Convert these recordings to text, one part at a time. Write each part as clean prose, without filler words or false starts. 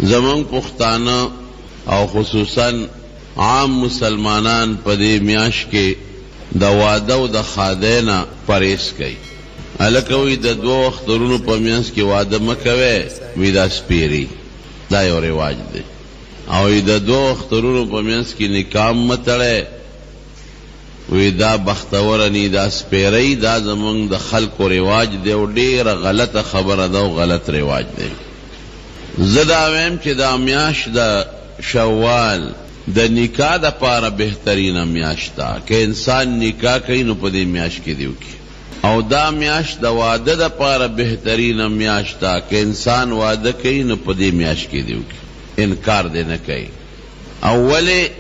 زمون پختانه او خصوصا عام مسلمانان په دې میاشت کې د واده او د خادینا پرهیز کوي. هلکه وایي د دوه اخترونو په منځ کې واده مه کوئ، وایي دا سپیري، دا یو رواج دی. او وایي د دوه اخترونو په منځ کې نکاح مه تړئ، وی دا بختوره نی، دا سپیری، دا زمونږ د خلکو رواج دی او ډیره غلطه خبره ده او غلط رواج دی. زه دا ویم چې دا میاشت د شوال د نکاح دپاره بهترینه میاشت ده. که انسان نکاح کوي نو په دې میاشت کې دی وکړي. او دا میاشت د واده دپاره بهترینه میاشت ده. که انسان واده کوي نو په دې میاشت کې دی وکړي، انکار دی نه کوي. او ولې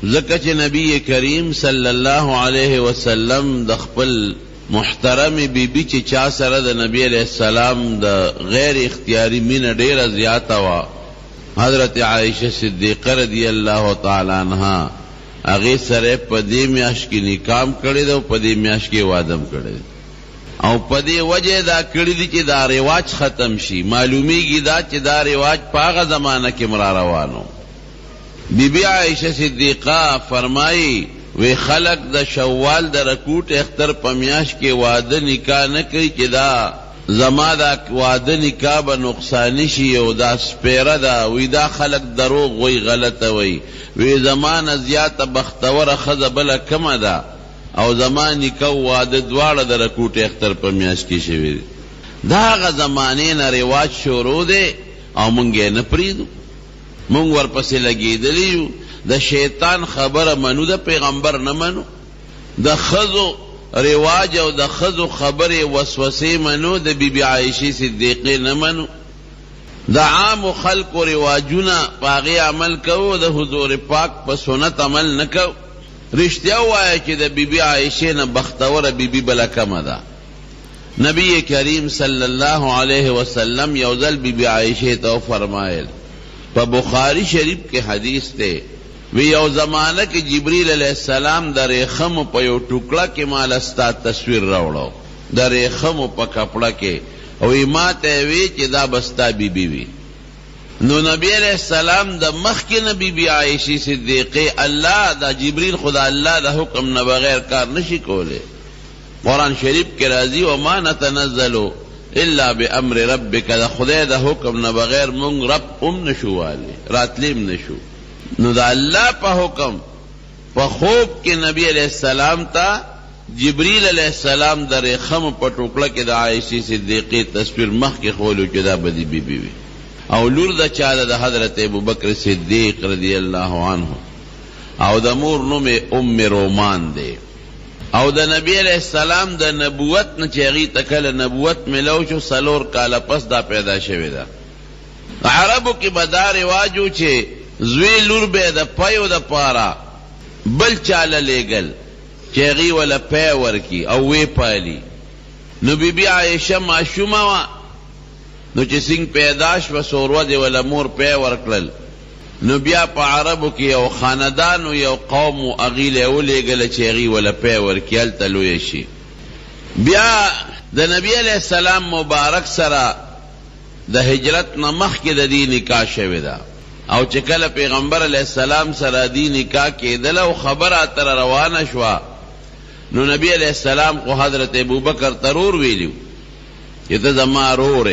ځکه چې نبی کریم صلی الله علیه وسلم د خپل محترم بیبي چې چا سره د نبی علیہ السلام د غیر اختیاري مینه ډیره زیاته وه، حضرت عائشه صدیقه رضی الله تعالی عنها، هغې سره په دې میاشت کې نکاح کړی ده او په دې میاشت کې واده کړی ده. او په دې وجه دا کړی دي چې دا رواج ختم شي. معلومیږي دا چې دا رواج په هغه زمانه کې را روانو. بی بی عائشہ صدیقہ فرمائی وی خلق د شوال د رکوٹ اختر پمیاش کے واده نکاح نه کوي چې دا زما دا واده نکاح به نقصانی شي او دا سپیره ده. وی دا خلق دروغ وی غلطه وی زمانه زیاته بختوره ښځه بله کمه ده او زما نکاح واده دواړه د رکوټ اختر پمیاش کې شوي دي. دا هغه زمانې نه رواج شروع دی او مونږ یې نه پرېږدو. مونږ ورپسې لګېدلی یو. د شیطان خبره منو، د پیغمبر نه منو. د ښځو رواج او د ښځو خبرې وسوسې منو، د بی بی عایشې صدیقې نه منو. د عامو خلکو رواجونه په هغې عمل کوو، د حضور پاک په سنت عمل نه کوو. رښتیا ووایه چې د بی بی عایشې نه بختوره بی بی بله کمه ده. نبی کریم صلی الله علیه وسلم یو ځل بی بی عایشې ته وفرمایل، په بخاری شریف کې حدیث ته، وی یو زمانه کې جبریل علیہ السلام د ریخمو په یو ټوکړه کې مال ستا تصویر راوړو، د ریخمو په کپړه کې، او ما ته وی چې دا بستا بی بی وی. نو نبی علیہ السلام د مخکې نه بی بی عایشې صدیقې، الله دا جبریل خدا الله د حکم نه بغیر کار نشي کولی. قرآن شریف کې راځي وما نتنزل الا بامر ربک، د خدای د حکم نه بغیر مونږ رب هم نشو والی، راتلیم نشو. نو د الله په حکم په خوب کې نبی علیہ السلام ته جبریل علیہ السلام د ریخم په ټوکړه کې د عایشې صدیقې تصویر مخکې ښولو چې دا به د بی بی وي. او لور د چا ده؟ د حضرت ابوبکر صدیق رضی الله عنه، او د مور نوم ام رومان دی. او د نبی علیہ السلام د نبوت نه چې هغې ته کله نبوت ملو شو 4 کاله پس دا پیدا شوې ده. عربو کې به دا رواج و چې زوی لور به د پیو د پاره بل چاله لیږل چې هغې وله پی ورکي او وی پالي. نو بی بی عایشه ماشومه وه، نو چې څنګه پیدا شوه څو ورځې وله مور پی ورکړل. نو بیا په عربو کې یو خاندان و یو قوم و هغې له یې ولیږله چې هغې وله پی ورکي، هلته لویه شي. بیا د نبي علیہ السلام مبارک سره د هجرت نه مخکې د دې نکاح شوې ده. او چې کله پیغمبر علیہ السلام سره دې نکاح کېدله او خبره اتره روانه شوه، نو نبی علیہ السلام خو حضرت ابوبکر ته رور ویلي چې ته زما رور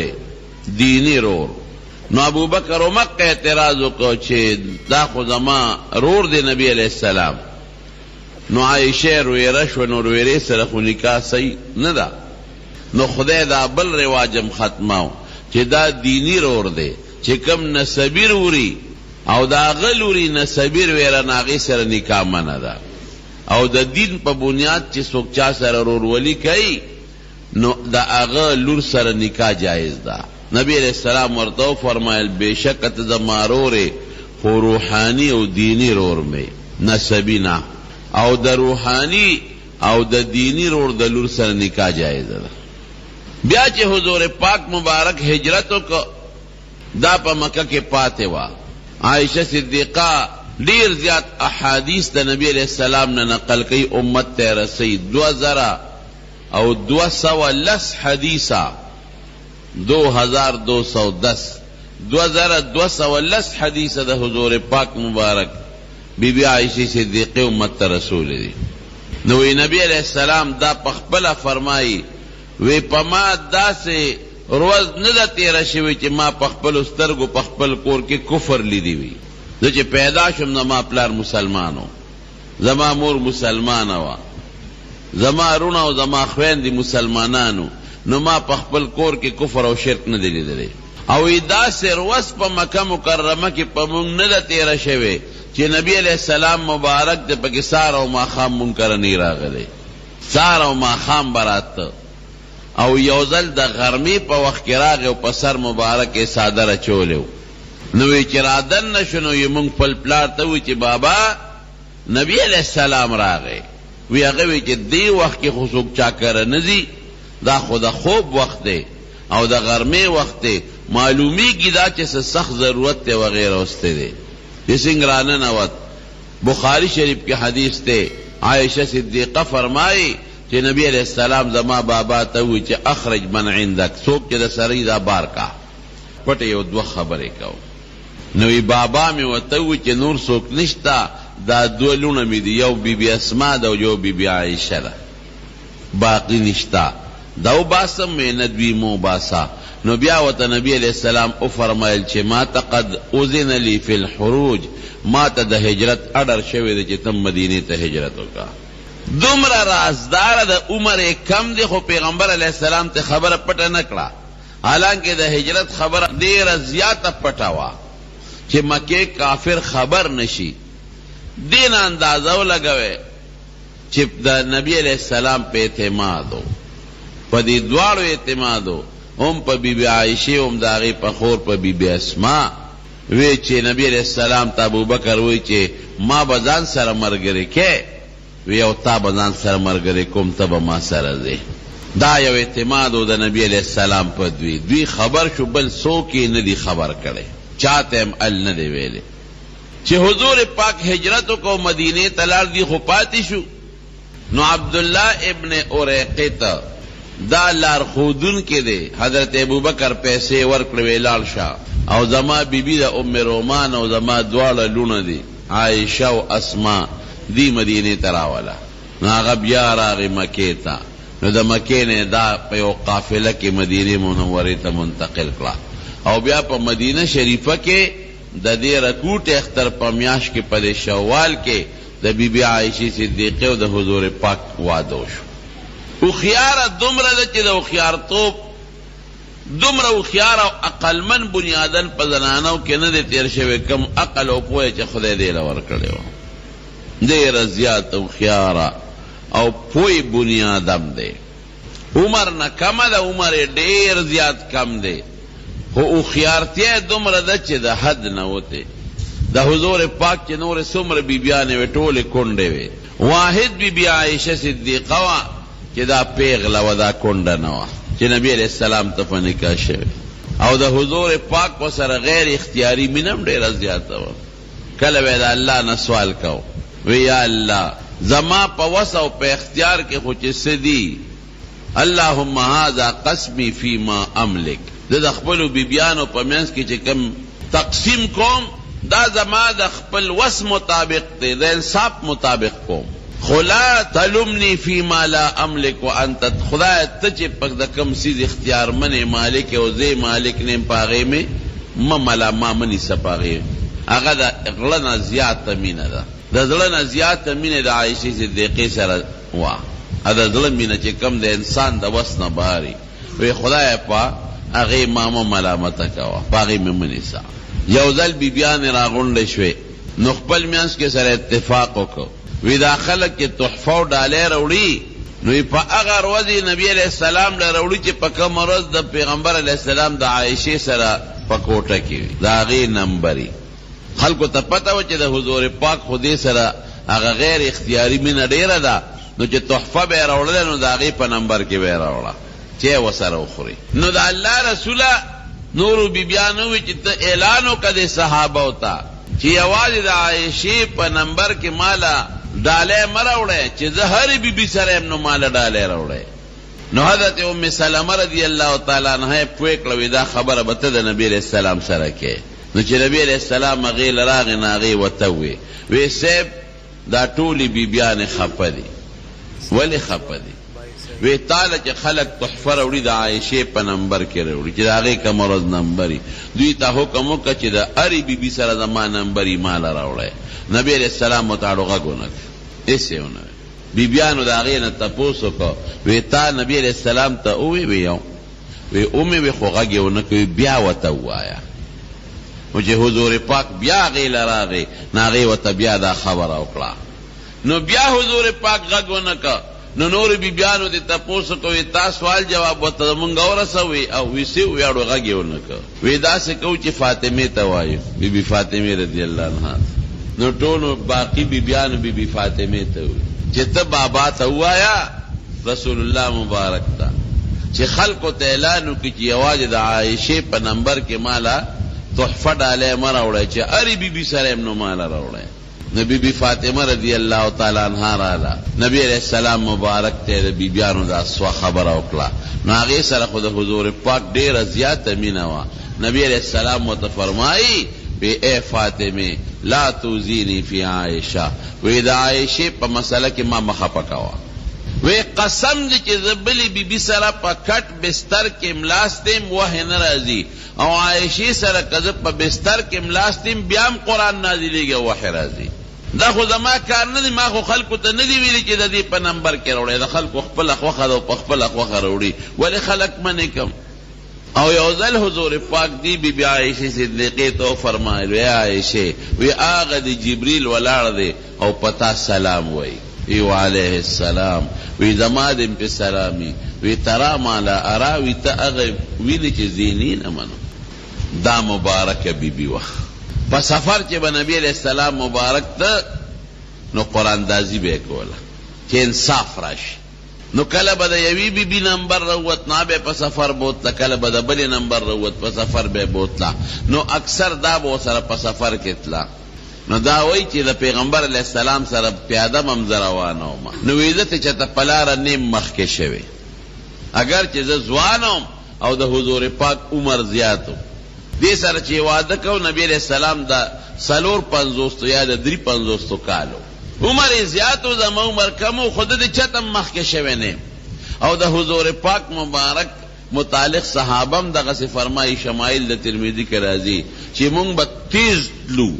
دینی رور. نو ابوبکر ومقه اعتراض وکړو چې دا خو زما رور دی نبی علیہ السلام. نو عایشه رویره شوه، نو رویرې سره خو نکاح صحیح نه ده. نو خدای دا بل رواجم ختماو چې دا دینی رور دی، چې کم نسبی روري او دا هغه لوري نسبی رویره نه هغې سره نکاح منه ده. او د دین په بنیاد چې څوک چا سره رورولي کوي نو د هغه لور سره نکاح جایز ده. نبی علیہ السلام ورته وفرمایل بېشکه ته زما رورې، خو روحاني او دینی رور مې، نسبی نه. او د روحاني او د دینی رور د لور سره نکاح جایز ده. بیا چې حضور پاک مبارک هجرت وکړ، دا په مکه کې پاتې وه. عایشه صدیقه ډیر زیات احادیث د نبی علیہ السلام نه نقل کوي، امت ته رسوي 2210 حدیثه، 2210 2210 حدیث دا حضور پاک مبارک بی بی عائشہ صدیقہ امت رسول دی. نوی نبی علیہ السلام دا پخپلا فرمائی وی پما دا سے روز ندا تیرا شوی چی ما پخپل استرگو پخپل کور کے کفر لی دی وی دو چی پیدا شم زما پلار مسلمانو زما مور مسلمانو زما رونا و زما خوین دی مسلمانانو نو ما پخپل کور کے کفر و شرک ندلی دلی او دا سے روز پا مکہ مکرمہ کی پا مونگ ندا تیرا شوی چی نبی علیہ السلام مبارک دے پاکی سارا و ما خام منکر نیرا گلے سارا و ما خام برات او یوزل دا غرمی پا وقت راغ او پا سر مبارک سادر چولیو نوی چی رادن نشنو ی منگ پل پلار تاوی چی بابا نبی علیہ السلام راغے وی اگوی چی دی وقت کی خصوص چاکر نزی دا خود خوب وقت دے او دا غرمی وقت دے معلومی کی دا چی سخت ضرورت تے وغیرہ استے دے جسنگ رانن اوت بخاری شریف کی حدیث تے عائشہ صدیقہ فرمائی کہ نبی علیہ السلام زما بابا تاوی چی اخرج من عندک سوک چی دا سری دا بار کا پٹے یو دو خبرے کاؤ نوی بابا میں و تاوی چی نور سوک نشتا دا دو لون می دی یو بی بی اسما دا یو بی بی عائشہ دا باقی نشتا داو باسم میں ندوی مو باسا نو بیا وتا نبی علیہ السلام او فرمایل چې ما تقد اذن لی فی الحروج ما ته د هجرت اډر شوی دی چې تم مدینه ته هجرت وکا دومره رازدار د عمر کم دی خو پیغمبر علیہ السلام ته خبر پټه نکړه حالانکه د هجرت خبر ډیر زیاته پټه وا چې مکه کافر خبر نشي دین اندازو لګوي چې د نبی علیہ السلام په اعتمادو په دې دواړو اعتمادو هم پا بی بی عائشی هم داغی پا خور پا بی بی اسما وی چه نبی علیہ السلام تا ابو بکر وی چه ما بزان سر مرگره که وی او تا بزان سر مرگره کم تب ما سر ده دا یو اعتمادو دا نبی علیہ السلام پا دوی خبر شو بل سوکی ندی خبر کرده چاہتے هم ال ندی ویلے چه حضور پاک حجرتو کو مدینه تلال دی خو پاتی شو نو عبداللہ ابن اریقیتا دا لار خودون کے دے حضرت ابوبکر پیسے ورکڑوے لال شاہ او زما بی بی دا ام رومان او زما دوالا لون دی عائشہ و اسما دی مدینی تراولا ناغب یا راغی مکی تا نو دا مکی نے دا پیو قافلہ کے مدینی منوری تا منتقل کلا او بیا پا مدینہ شریفہ کے دا دی رکوٹ اختر پا میاش کے پد شوال کے دا بی بی عائشی صدیقہ و دا حضور پاک وادو شو اخیار دمرا دا چی دا اخیار توب دمرا اخیار او اقل من بنیادن پا زنانو که نده تیر شوی کم اقل او پوئے چی خدای دیل ورکڑے ہو دیر زیاد اخیار او پوئی بنیادم دے عمر نا کم دا عمر دیر زیاد کم دے خو اخیارتی دمرا دا چی دا حد نوتے دا حضور پاک چی نور سمر بی بیانے وی ٹولے کنڈے وی واحد بی بی عائشہ صدیقہ وان کہ دا پیغلا و دا کنڈا نوا کہ نبی علیہ السلام تفنکا شوی او دا حضور پاک و سر غیر اختیاری منم دیر زیادتا و کلوی دا اللہ نسوال کاؤ وی یا اللہ زما پا وسا و پا اختیار کے خوچ سدی اللہم هذا قسمی فی ما املک دا خپلو بی بیانو پا منس کی چکم تقسیم کوم دا زما دا خپل وس مطابق دے دا انصاف مطابق کوم خلا تلمنی فی ما لا املک و انت خدا تچ پک دا کم سیز اختیار من مالک او زی مالک نے پاغے میں مملا ما منی سپاغے اگا دا اغلنا زیاد تمین دا ظلنا زیاد تمین دا عائشی صدیقی سر وا دا ظلم مین چی کم دا انسان دا وسنا باری وی خدا پا اغی ماما ملامتا کوا پاغی میں منی سا یوزل بی بیان راغن شوی نخپل میانس کے سر اتفاقو کو وی دا خلق کے تحفو ڈالے روڑی نوی پا اگر وزی نبی علیہ السلام دا روڑی چی پا کم روز دا پیغمبر علیہ السلام دا عائشی سرا پا کوٹا کی دا غیر نمبری خلقو تا پتا وچی دا حضور پاک خودی سرا اگر غیر اختیاری من دیر دا نو چی تحفہ بے روڑا نو دا غیر پا نمبر کی بے روڑا چی و سر اخری نو دا اللہ رسولہ نورو بی بیانوی چی تا اعلانو کا دے صحابہ ہوتا چی آواز دا عائشی پا نمبر کی مالا ڈالے مرا اڑے چی زہر بی بی سریم نو مالا ڈالے روڑے نو حضرت ام سلمہ رضی اللہ تعالی عنہ پوه کړه دا خبره به ته د نبی علیہ السلام سره کې. نو چې نبی علیہ السلام هغې له راغې نه هغې ورته ووې وی صاحب دا ټولې بیبیانې خفه دي. ولې خفه دي؟ وی تاله چې خلک تحفه راوړي د عایشې په نمبر کې راوړي چې د هغې کوم ورځ نمبري دوی ته حکم وکړه چې د هرې بیبي سره زما نمبري ماله راوړی. نبی علیہ السلام ورته اړو غږ ونه کړ هېڅ یې ونه بیبیانو د هغې نه تپوس وکړه وی تا نبی علیہ السلام ته ووې وی یو وی ومې وی خو غږ یې ونه کوي بیا ورته ووایه. نو چې حضور پاک بیا هغې له راغې نو هغې ورته بیا دا خبره وکړه. نو بیا حضور پاک غږ ونه کړه. نو نور بیبیانو دې تپوس وکړه تا سوال جواب ورته مونږ ورسوئ او وی څه وویاړو غږ یې ونه کړه. وی داسې کوو چې فاطمې ته وایو بیبي فاطمې رضی الله عنها. نو ټولو باقي بیبیانو بیبي فاطمې ته وویل چې ته بابا ته ووایه رسول الله مبارک ته چې خلکو ته اعلان وکړي چې یوازې د عایشې په نمبر کې ماله تحفه ډالۍ مه راوړی چې هرې بیبي سره یې نو ماله راوړی. نو بیبي فاطمه رضی الله تعالی عنها راله نبی علیہ السلام مبارک ته د بیبیانو دا سوه خبره وکړه. نو هغې سره خو د حضور پاک ډېره زیاته مینه وه. نبی علیہ السلام ورته فرمایي وی اے فاطمه لا توزینی فی عائشہ وی دا عائشہ په مسئله کې ما مخه پکاوه. وی قسم دی چې زه بلې بیبي سره په کټ بستر کې ملاستم وحی نه راځي او عائشې سره که زه په بستر کې ملاستم بیا هم قرآن نازلېږي وحی راځي. دا خو زما کار نه دی ما خو خلکو ته نه دي ویلي چې د دې په نمبر کې راوړی د خلکو خپله خوښه ده او په خپله خوښه راوړي ولې خلک منې کم. او یو ځل حضور پاک دی بی بی عائشہ صدیقې ته فرمایل وی عائشہ وی هغه د جبریل ولاړ دی او پتا سلام وی ایو علیه السلام وی زما دې په سلامي وی ترا ما لا ارا وی ته هغه ویلي چې زینی نه منو. دا مبارک بی بی وه په سفر چې به نبی علیہ السلام مبارک ته نو قرآن دازی به کوله چې انصاف راشي. نو کله به د یوی بی بی نمبر روت نا به په سفر بوتله کله به د بلې نمبر روت په سفر به بوتله. نو اکثر دا به ورسره په سفر کې تله. نو دا وایي چې د پیغمبر علیه السلام سره پیاده به زه روانه وم. نو وی زه ته چېرته په لاره نیم مخکې شوی اگر چې زه ځوان وم او د حضور پاک عمر زیات و. دې سره چې واده کو نبی علیه السلام د 450 یا د 350 کالو عمر زیات و زما عمر کم و خود د چتم مخکې شوی نه. او د حضور پاک مبارک متعلق صحابم دغه فرمایي شمائل د ترمذی کې راځي چې مونږ به تیز تلو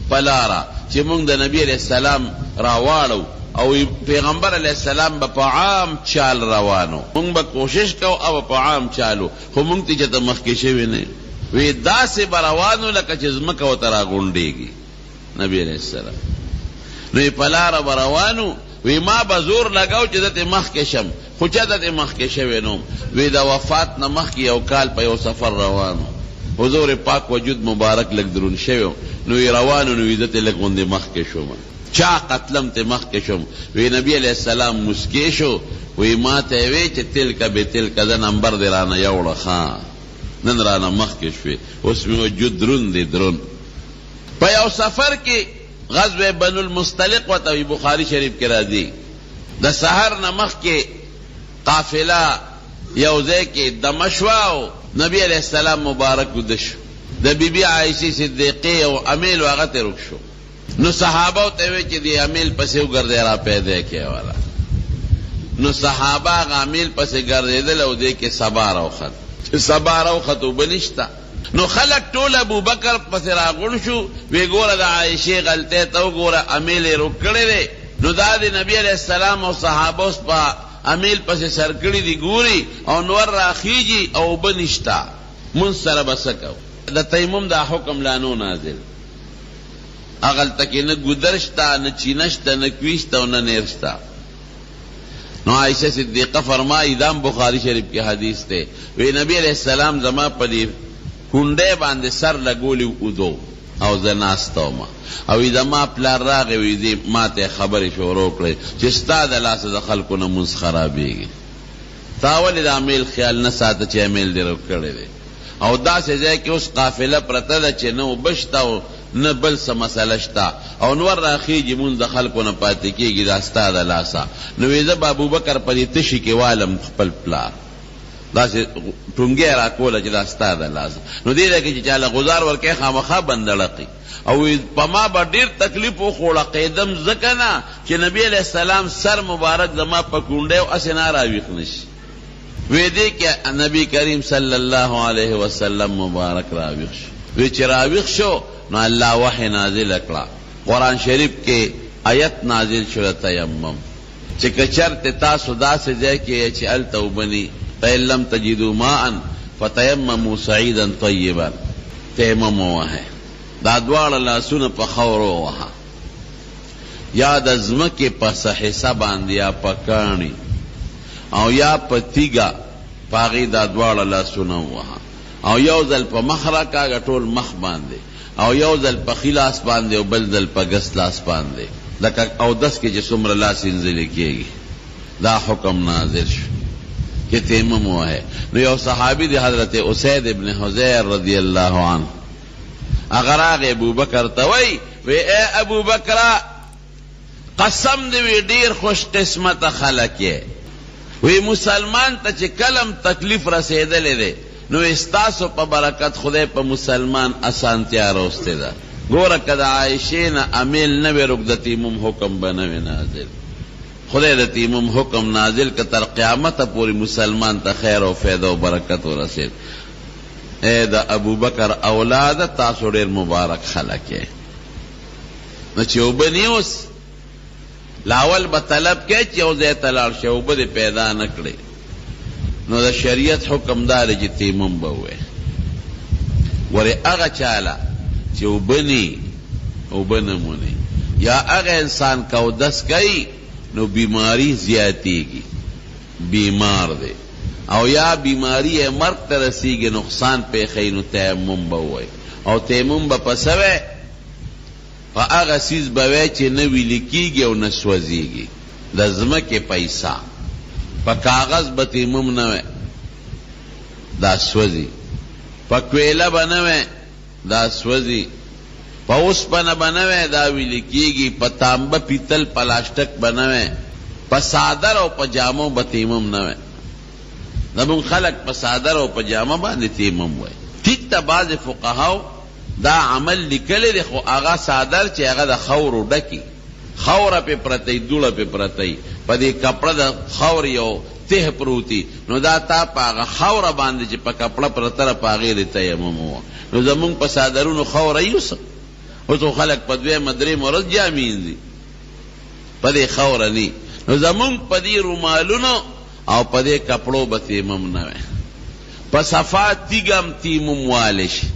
په لاره چې مونږ د نبی علیہ السلام راواړو او پیغمبر علیہ السلام به په عام چال روانو مونږ به کوشش کوو او په عام چالو خو مونږ ته چېرته مخکې شوي نه وی داسې به روانو لکه چې ځمکه ورته راغونډېږي نبی علیہ السلام. نو په لاره به روانو وی ما به زور لګاو چې دته مخکې شم خو چا دته مخکې شوی نوم. وی د وفات نه مخکې یو کال په یو سفر روانو حضور پاک وجود مبارک لږ دروند شوی نو وی روانو نو وی دته لږ غوندې مخکې شوم چا قتلم ته مخکې شوم. وی نبی علیہ السلام مسکی شو وی ما ته وی چې تلک به تلک دا نمبر دی رانه یوړه ښه نن رانه مخکې شوې اوس مې وجود دروند دی دروند. په یو سفر کې غزوه بنو المستلق ورته بخاری شریف کې راځي د سحر نه مخکې قافله یو ځای کې دمه شوه او نبی علیہ السلام مبارک وده شو د بی بی عایشې صدیقې او امیل هغه ته رک شو. نو صحابه ته وی چې دی امیل پسې وګرځي را پیدا کې والا. نو صحابه هغه امیل پسې ګرځېدل او دې کې سبا راوخت چې سبا راوخت وبنشته. نو خلق ټول ابو بکر پسې راغون شو وی ګوره د عایشې غلطۍ ته وګوره امیل یې روک کړی دی. نو دا د نبی علیہ السلام او صحابه اوس په امیل پسې سر کړي دي ګوري او نور راخیږي او اوبه نشته مونځ سره به څه کوو. د تیمم دا حکم لا نو نازل هغلته کې نه ګودر شته نه چینه شته نه کوي شته او نه نیر شته. نو عائشہ صدیقہ فرمائی دام بخاری شریف کی حدیث تے وی نبی علیہ السلام زما پدی کونډه باندې سر لګولی ودو او زناستو ما او زما پلار راغی وی دی ماته خبرې شروع کړې چې ستا د لاس د خلکو نه مونځ خرابېږي تا ولې د امیل خیال نه ساته چې امیل دې روک کړی دی او داسې ځای کې اوس قافله پرته ده چې نه اوبه شته او نه بل څه مسله شته او نور راخیږي مونږ د خلکو نه پاتې کېږي دا ستا د لاسه نو وی زه به ابوبکر په دې تشي کې والم خپل پلار داسې ټونګې راکوله چې دا ستا د لاسه نو دې ده کې چې چاله غزار ورکوي خامخا بندړقي او په ما به ډېر تکلیف وخوړه قیدم ځکه نه چې نبی علیه السلام سر مبارک زما په کونډۍ او هسې نه راویښ نه شي وی دې کې نبی کریم صلی الله علیه وسلم مبارک راویښ شو وی چې راویښ شو نو الله وحی نازل کړه قرآن شریف کې آیت نازل شو تیمم چې که چرته تاسو داسې ځای کې چې هلته اوبه ني فإن لم تجدوا ماء فتیمموا صعیدا طیبا تیمم ووهئ دا دواړه لاسونه په خاورو ووهه یا د ځمکې په حصه باندې یا په کاڼي او یا په تیږه په هغې دا دواړه لاسونه ووهه او یو ځل په مخ راکاږه ټول مخ باندې او یو ځل په ښي لاس باندې او بل ځل په ګس لاس باندې لکه اودس کې چې څومره لاس انځلې کېږي دا حکم نازل شو کہ تیمم ہوا ہے نو یو صحابی دی حضرت اسید ابن حضیر رضی اللہ عنہ اگر آگے ابو بکر توئی وی اے ابو بکر قسم دی وی دیر خوش قسمت خلق ہے وی مسلمان تا چی کلم تکلیف رسیدلے دے نو استاسو پا برکت خدای پا مسلمان اسانتیا روستے دا گورکد عائشین امیل نوی رک دا تیمم حکم بنوی نازل خدای د تیمم حکم نازل که تر قیامت پوری مسلمان تا خیر و فیض و برکت و رسید اے دا ابو بکر اولاد تاسو ډیر مبارک خلق ہے نو چې اوبه نیوس لاول به طلب کې چې یو ځای ته لاړ شي اوبه دې پیدا نه کړې نو د شریعت حکم دار چې تیمم به ووایي ورې هغه چاله چې اوبه نی اوبه نه مونی یا هغه انسان که اودس کوي نو بیماری زیاتیږي بیمار دی او یا بیماری مرگ ته رسیږي نقصان پیښی نو تیمم به ووایي او تیمم به په څه وی په هغه څیز به وی چې نه ویلې کېږي او نه سوځېږي د ځمکې پیسه په کاغذ به تیمم نه وی دا سوځي په کویله به نه وی دا سوځي په اوسپنه به نه وی دا ویلې کېږي په تانبه پیتل پلاسټک به نه وی په صادر او په جامو به تیمم نه وی زمونږ خلک په صادر او په جامه باندې تیمم وی ټیک ته بعضې فقهاو دا عمل لیکلی دی خو هغه صادر چې هغه د خاورو ډکي خاوره پې پرتی دوړه پې پرتی په دې کپړه د خاورې یو ته پروتی نو دا تا په هغه خاوره باندې چې په کپړه پرته ده په هغې د تیمم وه نو زمونږ په صادرونو خاوره یوسه اوس خلک په دویمه درېیمه ورځ جامې انځي په دې خاوره نی نو زمونږ په دې رومالونو او په دې کپړو به تیمم نه وی په صفا تیږه هم تیمم والی شي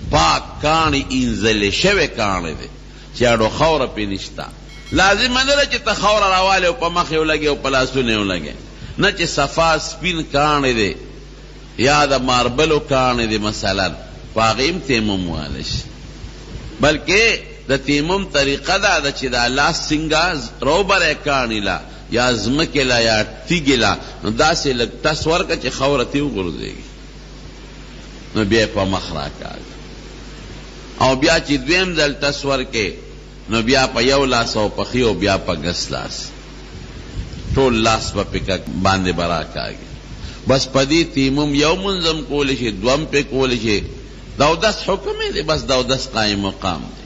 پاک کاڼي انځلې شوی کاڼی دی چې اډو خاوره پې نشته لازمه نه ده چې ته خاوره راوالې او په مخ یې ولګې او په لاسونه یې ولګې نه چې صفا سپین کاڼی دی یا د ماربلو کاڼی دی مثلا په هغې هم تیمم والی شي بلکې د تیمم طریقه دا چې دا لاس څنګه روبری کاڼي لا یا ځمکې لا یا تیږې لا نو داسې لږ ټس ورکړه چې خاوره تې وغورځېږي نو بیا یې په مخ راکاږه او بیا چې دویم ځل ټس ورکې نو بیا په یو لاس او په ښي او بیا په ګس لاس ټول لاس به پې باندې به راکاږي بس په دې تیمم یو منظم کولی شي دوم پې کولی شي د اودس حکم دی بس د اودس قایم مقام دی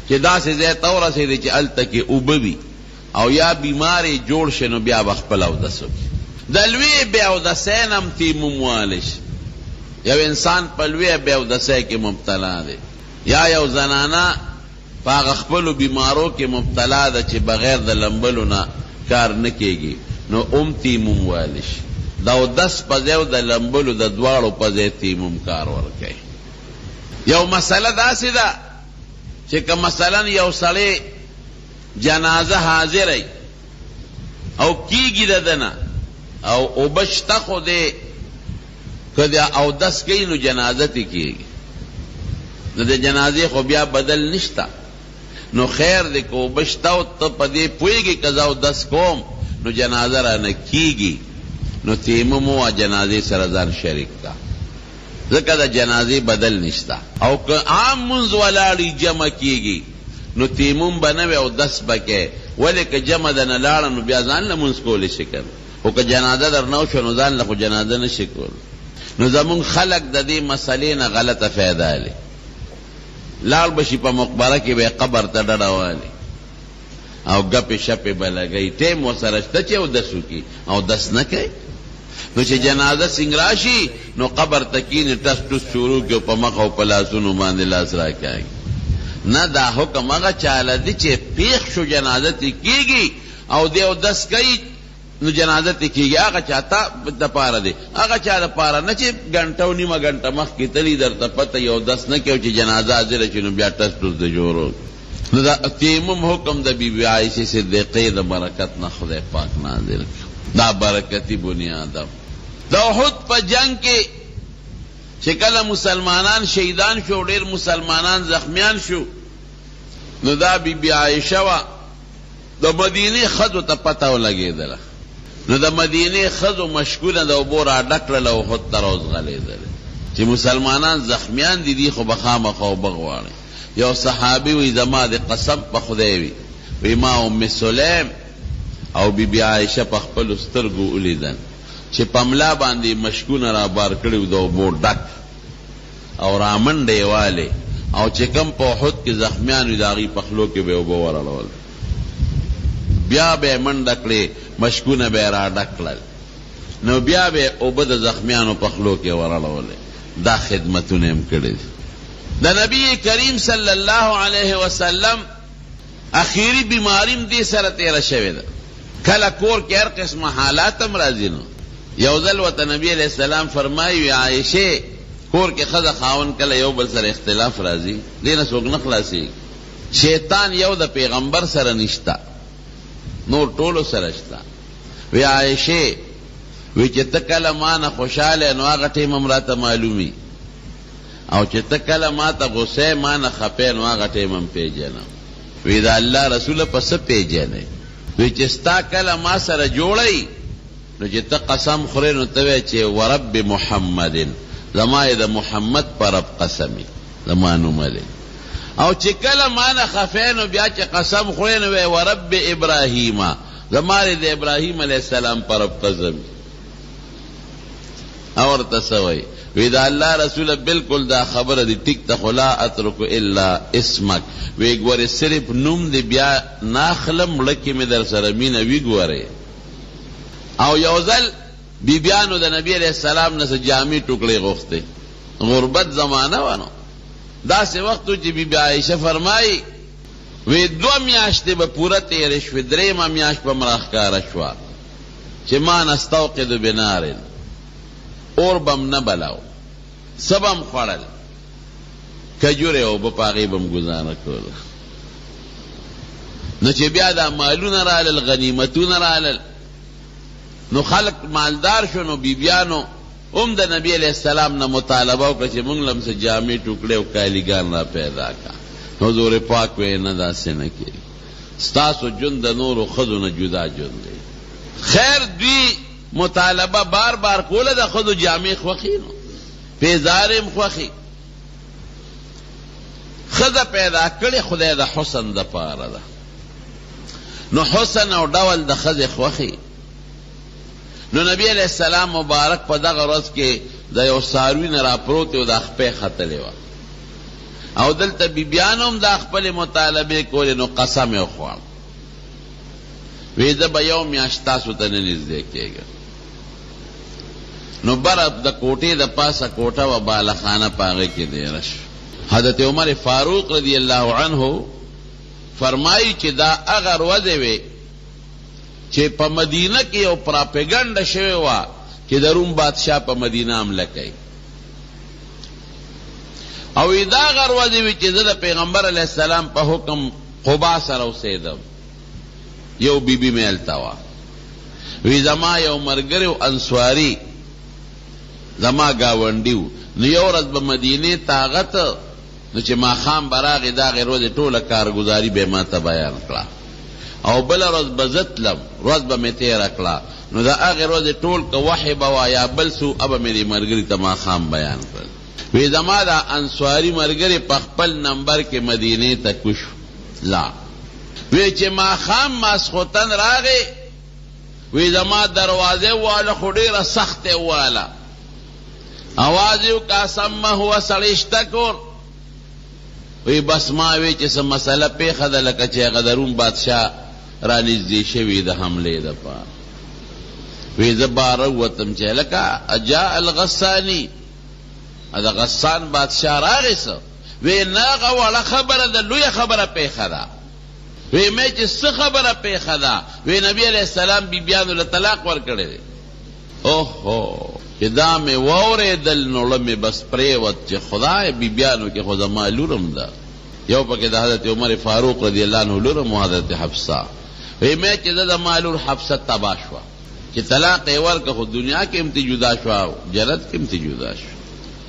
چې داسې ځای ته ورسېدی چې هلته کې اوبه وي او یا بیماری جوړ شي نو بیا به خپل اودس وکړي د لوی بې اودسۍ نه هم تیمم والی شي یو انسان په لوی بې اودسۍ کې مبتلا دی یا یو زنانه په هغه خپلو بیمارو کې مبتلا ده چې بغیر د لمبلو نه کار نه کېږي نو هم تیمم والی شي د اودس په ځای او د لمبلو د دواړو په ځای تیمم کار ورکوي یو مسله داسې ده چې که مثلا یو سړی جنازه حاضر او کیږي د دنه او اوبه شته خو دی که د اودس کوي نو جنازه تی کیږي نو د جنازې خو بیا بدل نشته نو خیر دی که اوبه شته او ته په دې پوهېږي که زه اودس کوم نو جنازه رانه کیږي نو تیمم ووه جنازې سره ځان شریک کا ځکه د جنازې بدل نشته. او که عام منځ ولاړی جمع کیږي نو تیمم به نه وي او دس به کې، ولې که جمع د نه لاړه نو بیا ځان له منځ کولی شي که خو که جنازه در نه وشوه نو ځان له خو جنازه نه شي کولی. نو زمونږ خلک د دې مسلې نه غلطه فایده لري. لاړ به شي په مقبره کې به یې قبر ته ډډه والي او ګپې شپې به لګوي، ټیم ورسره شته چې اودس وکړي، اودس نه کوي. نو چې جنازه څنګه راشي نو قبر ته کښېني، ټس ټوس شروع کړي او په مخ او په لاسونو باندې لاس راکاږي. نه، دا حکم هغه چاله دی چې پیښ شو جنازه ترې کېږي او دی اودس کوي نو جنازه ترې کېږي. هغه چاته دپاره دی، هغه چا دپاره نه چې ګنټه او نیمه ګنټه مخکې تلي درته پته یې اودس نه کوي چې جنازه حاضره شي نو بیا ټس ټوس د جوړو. نو دا تیمم حکم د بی بی عایشې صدیقې د برکت نه خدای پاک نازل کړ. دا برکتی بنیاد د احد په جنگ کې چې کله مسلمانان شهیدان شو، ډېر مسلمانان زخمیان شو، نو دا بی بی عایشه وه د مدینې ښځو ته پته ولګېدله. نو د مدینې ښځو مشکونه د اوبو را ډک کړل او احد ته راوځغلېدلې چې مسلمانان زخمیان دي خو به خامخا اوبه غواړي. یو صحابي وی زما د قسم په خدای وی ما ام سلیم او بی بی عایشه په خپلو سترګو ولیدل چې په ملا باندې مشکونه را بار کړي د اوبو ډک او رامنډې یې والې او چې کوم په احد کې زخمیان وي د هغوی په خولو کې به یې اوبه ورړول، بیا به یې منډه کړې، مشکونه به یې را ډک کړل، نو بیا به یې اوبه د زخمیانو په خولو کې ورړولې. دا خدمتونه یې هم کړي دي. د نبی کریم صلی الله علیه وسلم اخیری بیماریم دې سره تیره شوې ده. کله کور کې هر قسمه حالات هم راځي. نو یو ځل ورته نبی علیہ السلام فرمایي عایشې کور کې ښځه خاوند کله یو بل سره اختلاف راځي، دې نه څوک نه خلاصېږي. شیطان یو د پیغمبر سره نشته، نور ټولو سره شته. وی عایشې وی چې ته کله ما نه خوشحاله نو هغه ټیم هم راته معلومي، او چې ته کله ما ته غصه ما نه خپې نو هغه ټیم هم پیژنم. وی دا الله رسوله په څه پیژنې؟ وی چې ستا کله ما سره جوړی نو چې ته قسم خورې نو ته وایې چې ورب محمد، زما یې د محمد په رب قسمي زما نومه دی. او چې کله ما نه خفې نو بیا چې قسم خورې نو وایې ورب ابراهیم، زما یې د ابراهیم علیه السلام په رب قسمي. او ورته څه وایي؟ وی دا الله رسول بالکل دا خبره دی ټیک ته خو لا اترک الا اسمک. وی ګورې صرف نوم دی بیا ناخلم لکې مې در سره مینه وی ګورې. او یو ځل بیبیانو د نبی علیہ السلام نه څه جامې ټوکړې غوښتې، غربت زمانه وه. نو داسې وخت و چې بیبي عایشه فرمایي وی 2 میاشتې به پوره تېرې شوې، 3مه میاشت به م راښکاره شوه چې ما نستوقد بنارن، اور بم نه بلاو، څه بم خوړل، کجورې اوبه په هغې به م ګزاره کوله. نو چې بیا دا مالونه رالل، غنیمتونه رالل، نو خلق مالدار شو. نو بیبیانو هم د نبی علیہ السلام نه مطالبه وکړه چې موږ لم څه جامې ټوکړې او کالیګان را پیدا کا. نو حضور پاک وی نه داسې نه کېږي، ستاسو ژوند د نورو ښځو نه جدا ژوند دی. خیر دوی مطالبه بار بار کوله د ښځو جامې خوښي، نو پیزار هم خوښي. ښځه پیدا کړې خدای د حسن دپاره ده، نو حسن او ډول د ښځې خوښي. نو نبی علیہ السلام مبارک په دغه ورځ کې د یو څاروي نه راپروت و، د خپې ختلې وه، او دلته بیبیانو هم دا خپلې مطالبې کولې. نو قسم یې وخوړ، وی زه به 1 میاشت تاسو ته نه نږدې کېږم. نو بره د کوټې د پاسه کوټه وه، بالخانه په هغې کې دیره شو. حضرت عمر فاروق رضی الله عنه فرمایي چې دا هغه ورځې وې چې په مدینه کې یو پراپیګنډه شوې وه چې د روم بادشاه په مدینه حمله کوي، او دا هغه ورځې وې چې زه د پیغمبر علیه السلام په حکم قبا سره اوسېدم. یو بیبي مې هلته وه، وی زما یو ملګری و انصاري، زما ګاونډي و. نو یو ورځ به مدینې ته هغه ته، نو چې ماښام به راغې د هغې ورځې ټوله کارګزاري به یې ما ته بیان کړه، او بله ورځ به زه تلم، ورځ به مې تېره کړه. نو د هغې ورځې ټول که وحی به وه یا بل څه، ابه مې دې ملګري ته ماښام بیان کړل. وی زما دا انصاری ملګری په خپل نمبر کې مدینه ته کوش لا وی چې ما خام ماسخوتن راغی وی زما دروازه والا خو ډیره سخته والا आवाज یو قسم هو سړیشتکور وی بس ما وی چې سم مسله په خدای لکه چې غدرون بادشاہ را نږدې شوی د حمله ده پا وی زبار وتم چې لکه اجا الغسانی دا غسان بادشاہ راغی سو وی ناغه ولا خبره ده لوی خبره په خدا وی مې چې څه خبره په خدا وی نبی علیہ السلام بیبیانو له طلاق ور کړی اوهو چې دا مې واورېدل نو لمې بس پریوت چې خدای بیبیانو کې خو زما لورم ده یو پکې د حضرت عمر فاروق رضی الله عنه لورم او حضرت حفصه وی مې چې د مالور حفصه تبا شوه چې طلاق یې ورکړه خو دنیا کې هم جدا شوه جنت کې هم جدا شوه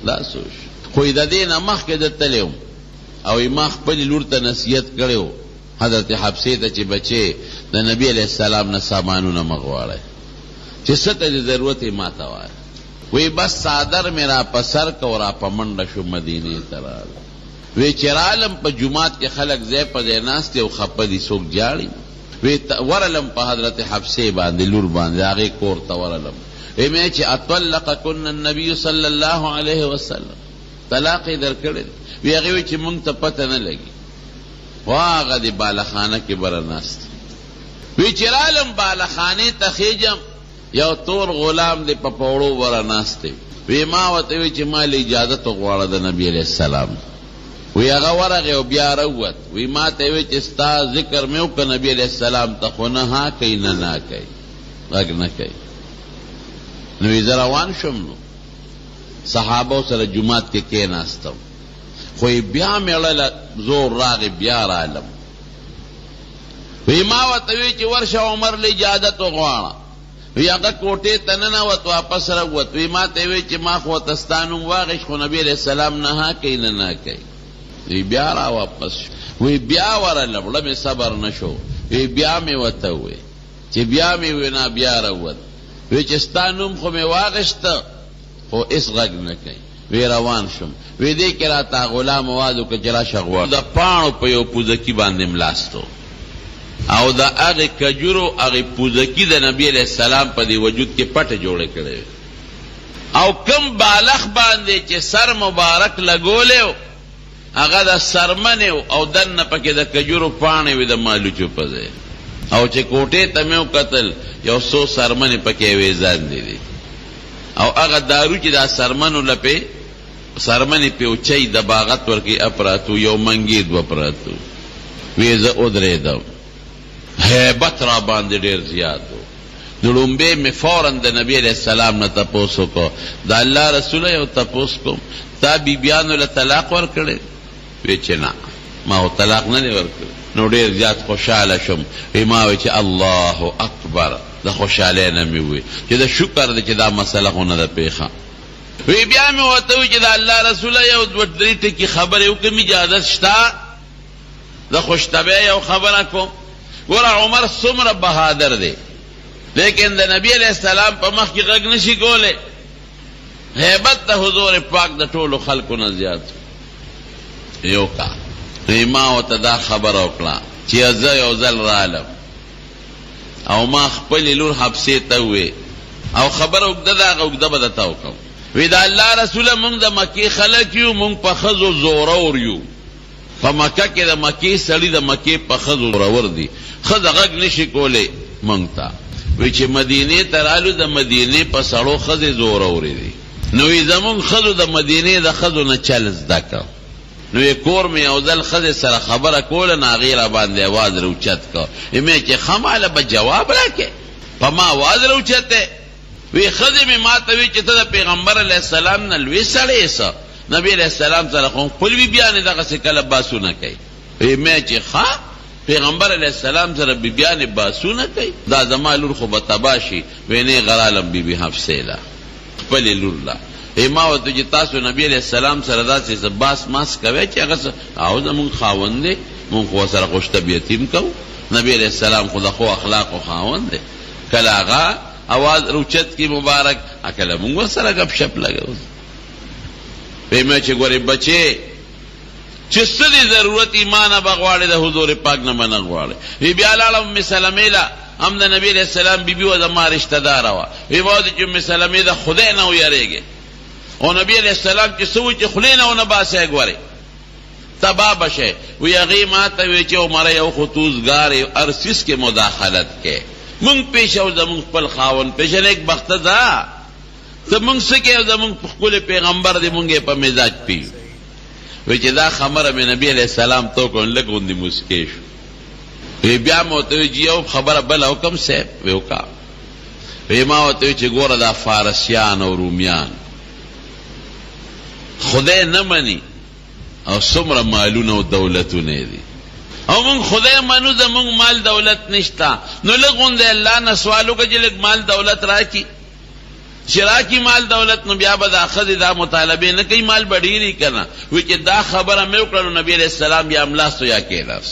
لا سوچ خو د دې نه مخکې د تلم او ما خپل لور ته نصیحت کړو حضرت حفصه ته چې بچي د نبی علیہ السلام نه سامانونه مغواړي چې څه ته ضرورت یې ماته وای وی بس صادر میرا پسر کو را پمنډ شو مدینه ترال وی چرالم په جمعات کې خلق زې په دیناست او خپدي سوق جاړي وی ورلم په حضرت حفصه باندې لور باندې هغه کور ته ورلم وی مې چې اطلق کن النبي صلی الله علیه وسلم طلاق درکړل وی هغه چې مونږ ته پته نه لګي واغه دی بالخانه کې برناست وی چرالم بالخانه ته خېجم یو تور غلام دی په پوړو ورناسته وی ما وته وی چې مال اجازه تو غواړه د نبی علیہ السلام وی هغه ورغه او بیا راوت وی ما ته وی چې ستا ذکر مې وک نبی علیہ السلام ته خو نه ها کین نه کوي غږ نه کوي نو زه روان شوم نو صحابه سره جمعات کې کېناستم خو بیا مې زور راغی بیا رالم وی ما وته وی چې ورشه عمر له اجازه تو غواړه وی هغه کوټې ته ننوت واپس راووت وی ما ته وی چې ما خو تستانوم واغش خو نبی علیہ السلام نه ها کوي نه کوي وی بیا را واپس وی بیا ورلم لمې صبر نشو وی بیا مې وته وی چې بیا مې وینا بیا راووت وی چې ستانوم خو مې واغشت خو اس غږ نه کوي وی روان شم وی دې کې راته غلام وادو کې جلا شغوا د پاڼو په یو پوزکی باندې ملاستو او دا هغه کجورو هغه پوزکی د نبی علیہ السلام په دی وجود کې پټ جوړ کړي او کم بالغ باندې چې سر مبارک لګولیو هغه د سرمنه او دنه پکې د کجورو پانه وي د مالوچو پځه او چې کوټه ته مې قتل یو سو سرمنه پکې وېزان دي او هغه دارو چې د سرمنو لپه سرمنه په اوچي د باغت ورکی اپراتو یو منګید و پراتو وېزه او درېدم هیبت را باندې ډیر زیات و نړومبه می فورن د نبی علیہ السلام نه تاسو کو د الله رسول یو تاسو کو تا بیبیانو له طلاق ور کړي وی چې نه ما طلاق نه ور کړ نو ډیر زیات خوشاله شم ما وی چې الله اکبر د خوشاله نه می وی چې د شکر د چې دا مسله خو نه ده پیخه وی بیا می وته وی چې د الله رسول یو د درې ټکی خبره یو کوم اجازه شته د خوشتبه یو خبره کوم ګور عمر څومره بهادر دی لیکن د نبی علیہ السلام په مخ کې غږ نشي کوله هیبت د حضور پاک د ټولو خلکو نه زیات یو کا ما وته دا خبره وکړه چې زه یو ځل رالم او ما خپل لور حبسه ته وې او خبره وکړه دا وکړه به تا وکم وی دا الله رسول مونږ د مکی خلک یو مونږ په خزو زورور یو په مکه کې د مکی سړی د مکی په خزو زورور دی خزه غږ نشي کوله مونږ ته وی چې مدینه ترالو د مدینه په سړو خزه زورور دی نو زمون خزو د مدینه د خزو نه چل زدکا نو کور می او ځل خزه سره خبره کوله نا غیره باندې आवाज روچت کو ایمه چې خماله به جواب راکې په ما आवाज روچته وی خزه می ماته وی چې ته پیغمبر علی السلام نه لوي سړی سه نبی علیہ السلام سره خو خپل بیان دغه څه کله باسونه کوي ایمه چې ښا پیغمبر علیہ السلام سره بیان باسونه کوي دا زمالور خو بتباشي وینه غرالم بی حفصه لا خپل لور لا ما وته چې تاسو نبی علیہ السلام سره داسې زباس ماس کوي چې هغه او زمون خاوند دي مونږ خو سره خوش طبيعتیم کو نبی علیہ السلام خدا خو اخلاق او خاوند دي کله هغه आवाज روچت کی مبارک اکله مونږ سره غب شپ لګو وی میں چه گوری بچے چست دی ضرورت ایمان بغواړي د حضور پاک نه منغواړي وی بیا لاړه ام سلمې لا ام د نبی علیہ السلام بیبي و زما رشتہ دار وا وی واد چې ام سلمې د خدای نه ویریږي او نبی علیہ السلام چې سوچ خلینه او نه باسه ګوري تبا بشه وی هغه ماته وی چې عمر یو خطوزګار ارسیس کې مداخلت کې مونږ پیښو زمونږ خپل خاون پیښنه یک بخت ده ته مونږ سکه زمونږ خپل پیغمبر دې مونږه په مزاج پی وی چې دا خبره مې نبی علیہ السلام تو کو لګوندې مسکیش وی بیا مو ته یو خبره بل حکم سه وکا وی ما ته چې ګوره دا فارسیان او رومیان خدای نه مني او څومره مالونه او دولتونه دي او مونږ خدای منو زمونږ مال دولت نشتا نو لګوندې الله نه سوالو کې چې مال دولت راکی شراکی مال دولت نو بیا بد اخذ دا مطالبه نه کوي مال بډیری کنا وی چې دا خبره مې وکړو نبی علیہ السلام بیا املاس یا کېلاس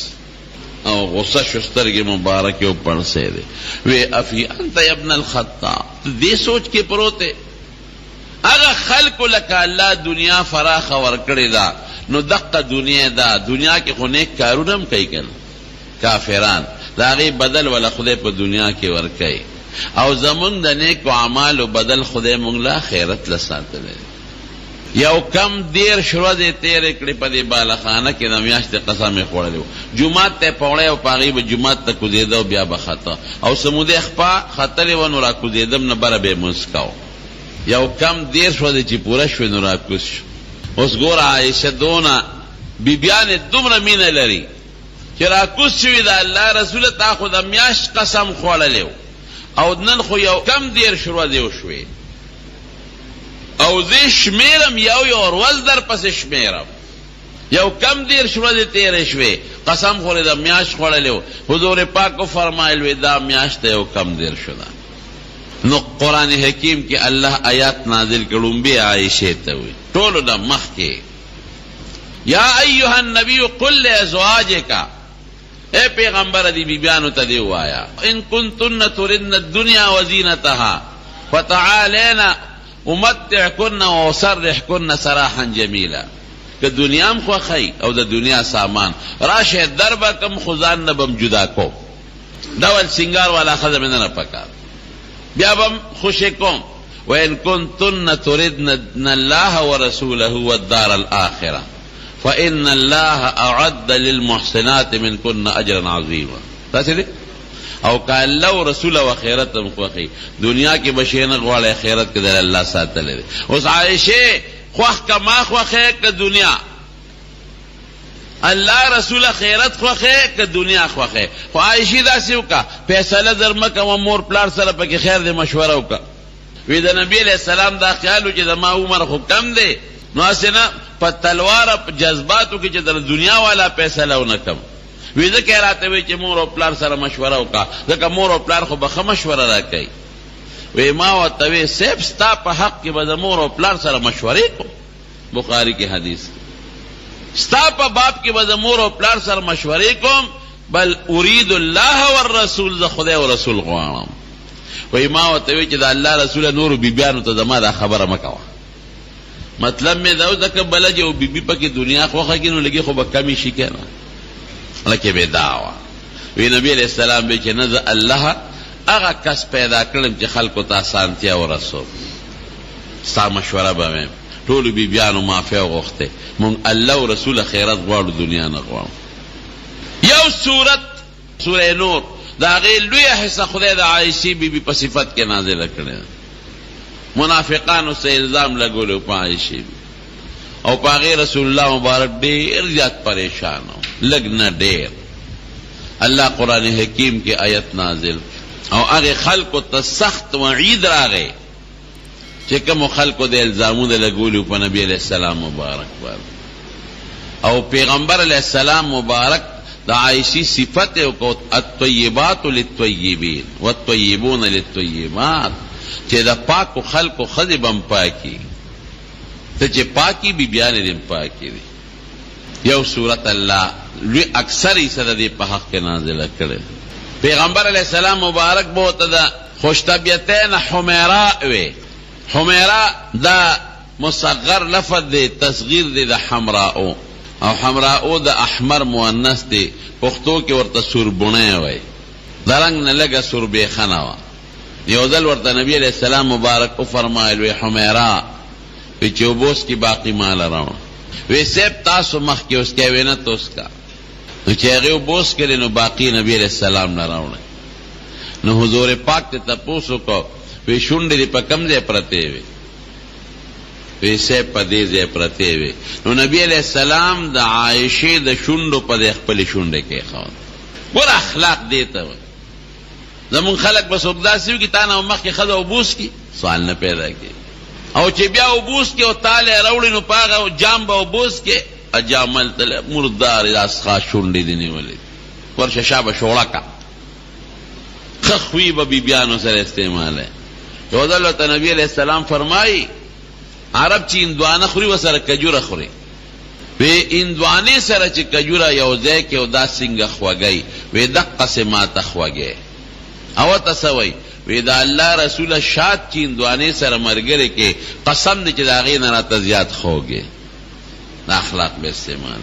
او غصه شسترګي مبارک او پړسه دي وی افی انت ابن الخطاب دې سوچ کې پروته هغه خلق لك الله دنیا فراخ ور کړی دا نو دقه دنیا دا دنیا کې خو نیک کارونه هم کوي کنه کافران دا غي بدل ولا خدای په دنیا کې ور کوي او زمون د نیکو اعمالو بدل خدای مونږ لا خیرت لساتل یو کم دیر شروع دې تیر کړي په دې بالخانه کې د میاشت قسم خوړلو جمعه ته پوړې او پاغي به جمعه ته کو دې دو بیا بخاطه او سموده خپا خطر و نور کو دې دم نه بر به مسکاو یو کم دیر شروع دې چې پورا شو نور کوش اوس ګور عائشه دونا بیبیان دومره مینه لري چې را کوش شوی د الله رسول ته خو د میاشت قسم خوړلو او نن خو یو کم دیر شروع دیو شوی او زی شمیرم یو ورځ در پس شمیرم یو کم دیر شروع دی تیر شوی قسم خوری دا میاش خوڑلیو حضور پاک کو فرمائل وی دا میاش تا یو کم دیر شدا نو قرآن حکیم کی اللہ آیات نازل کرون بی عائشہ تاوی طولو دا مخ کے یا ایوہ النبی قل لازواجکا اے پیغمبر دی بیبیانو تا دیو آیا ان کنتن تردن الدنیا وزینتها فتعالینا امتعکن وصرحکن سراحا جمیلا کہ دنیام خو خی او دا دنیا سامان راشه دربا کم خزان نبم جدا کو دول سنگار والا خزم ننا پکا بیا بم خوشی کم وَإِن كُنتُنَّ تُرِدْنَ اللَّهَ وَرَسُولَهُ وَالدَّارَ الْآخِرَةَ فَإِنَّ اللَّهَ أَعَدَّ لِلْمُحْسِنَاتِ مِنْكُنَّ أَجْرًا عَظِيمًا تاسے دے او کہ اللہ و رسول و خیرت مخوخی دنیا کی بشین غوال خیرت کے در اللہ ساتھ لے دے اس عائشہ خواہ کا ما خوخے کہ دنیا اللہ رسول خیرت خوخے کہ دنیا خوخے خواہ عائشی دا سیو کا پیسالہ درمکا و مور پلار سر پا کی خیر دے مشورہ کا وی دا نبی علیہ السلام دا خیالو چی دا ما عمر خو کم دے نو اسنا پا تلوار پا جذباتو کی چی دا دنیا والا پیسالہ و نکم وی دا کہہ راتے وی چی مور و پلار سر مشورہ کا دا مور و پلار خو بخ مشورہ را کئی وی ما و توی سیب ستا پا حق کی با مور و پلار سر مشورے کو بخاری کی حدیث ستا پا باپ کی با مور و پلار سر مشورے کو بل ارید اللہ والرسول دا خدا و رسول قوانم وی ما و توی چی دا اللہ رسول نور بی بیانو تا دا دا خبر مکوا مطلب میں داو دا که بلج و بی بی پا کی دنیا خوخا کی نو لگی خوبا کمی شکینا لکه بے دعوا وی نبی علیہ السلام بے چی نزا اللہ اغا کس پیدا کرم چی خلقو تا سانتیا و رسول ستا مشورہ بمیم طول بی بیانو مافیا و غختے من اللہ و رسول خیرت غوارو دنیا نغوارو یو سورت سورہ نور دا غیر لوی حصہ خدای دا عائشی بی بی پا صفت کے نازل کرنے منافقانو سے الزام لگولے پا عائشی بی او پا غیر رسول اللہ مبارک دیر زیاد پریشان ہو لگنا دیر اللہ قرآن حکیم کی آیت نازل او اگے خلق و تسخت وعید را گئے چکم خلق و دے الزامون دے لگولے پا نبی علیہ السلام مبارک او پیغمبر علیہ السلام مبارک دا عائشی صفت کو الطیبات للطیبین والطیبون للطیبات چه دا پاک و خلق و خذبم پاکی تا چه پاکی بی بیان دیم پاکی دی یو صورت اللہ لوی اکثری صدا دی پا حق کے نازل کرے پیغمبر علیہ السلام مبارک بہت دا خوشطبیتین حمیراء وی حمیراء دا مصغر لفظ دے تصغیر دے دا حمراء او حمراء دا احمر مؤنث دے پختو کې ورته سوربونه وای درنګ نه لګه سوربېخنه وا یو ځل ورته نبی علیہ السلام مبارک او فرمایل وی حمیرا وی چې وبوس کی باقی مال راو وی سیب تاسو مخ کې اوس کې وینه توس کا نو چې هغه وبوس کړي نو باقی نبی علیہ السلام نه راوړل نو حضور پاک ته تاسو کو وی شونډې په کم ځای پرته وي وی سیب په دې ځای پرته وي نو نبی علیہ السلام د عائشه د شونډو په خپل شونډه کې خو ور اخلاق دیتا وي زمون خلق بس وګداسیو کی تانه مخ کې خدای وبوس کی سوال نه پیدا کی او چې بیا وبوس کی او تعالی راوړي نو پاغه او جام به وبوس کی اجامل تل مردار اسخا شونډې دی نیولې ورشه شابه شوړکا خخوی به بیانو سره استعمال ہے یو ځل ته نبی علیہ السلام فرمایي عرب چې اندوانه خوري وسره کجوره خوري وی اندوانه سره چې کجوره یو ځای کې او دا څنګه خوږی وی دقه سما تخوږی او تسوي وی دا الله رسول شاد چې اندوانه سره مرګره کې قسم دې چې دا غي نه راته زیات خوږی دا اخلاق به استعمال